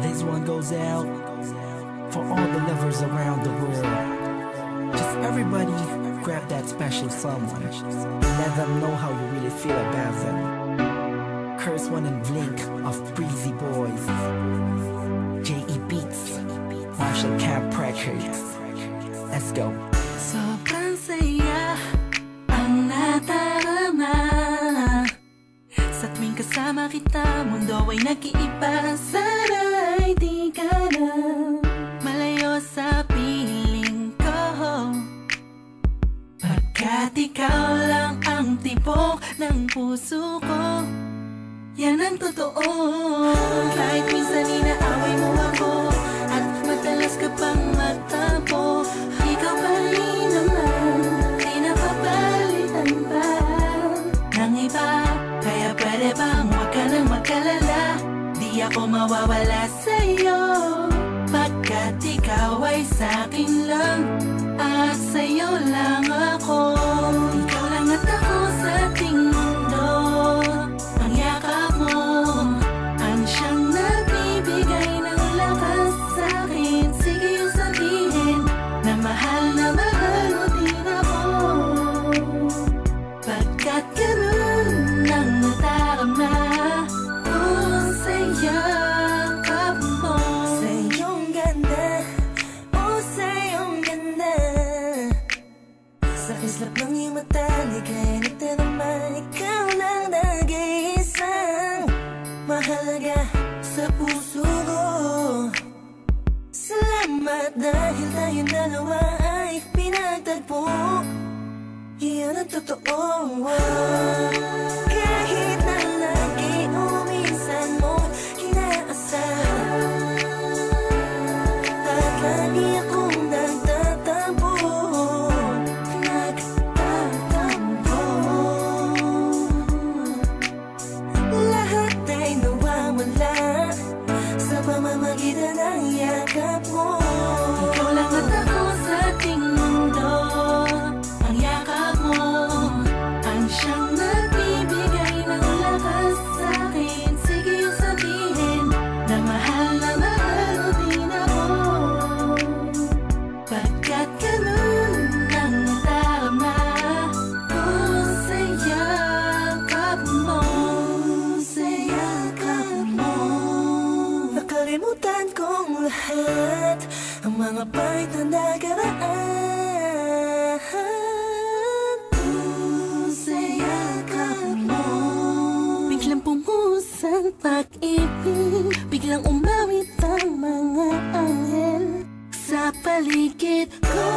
This one goes out for all the lovers around the world. Just everybody grab that special someone. Let them know how you really feel about them. Curse One and Blink of Breezy Boys. J.E. Beats, Marshall Camp Records. Let's go. Sobrang saya ang nadarama sa tuwing kasama kita. Mundo ay nag-iiba. Sana'y di ka na malayo sa piling ko, pagkat ikaw lang ang tibok ng puso ko. Yan ang totoo. Kahit minsan inaaway mo ako at madalas ka pang magtampo, ikaw pa rin naman, di napapalitan pa ng iba. Kaya pwede bang huwag ka nang mag-alala, di ako mawawala sa'yo, pagkat ikaw ay sa'kin lang at sa'yo lang ako. Ikaw lang at ako sa ating mundo. Ang yakap mo ang siyang nagbibigay ng lakas sa'kin. Sige yung sabihin na mahal mo din ako, pagkat ganun ang nadarama ko sa yakap mo. Sa iyong ganda, oh sa iyong ganda, sa kislap ng iyong mata, ligay na naman. Ikaw lang nag-iisang mahalaga sa puso ko. Salamat dahil tayong dalawa ay pinagtagpo. Iyan ang totoo. Kahit na lagi o minsan mo inaasahan, at lagi akong nagtatampo. Lahat ay nawawala sa pamamagitan ng yakap mo. Ikaw lang at ako sa ating mundo. Ang yakap mo ang siyang nagbibigay ng lakas sa'kin. Sige yung sabihin na mahal mo din ako, pagkat ganun ang nadarama ko sa yakap mo. Sa yakap mo, nakalimutan kong lahat ang mga pahit na nakaraan. Sa yakap mo, biglang pumuhos ang pag-ibig, biglang umawit ang mga anghel sa paligid ko.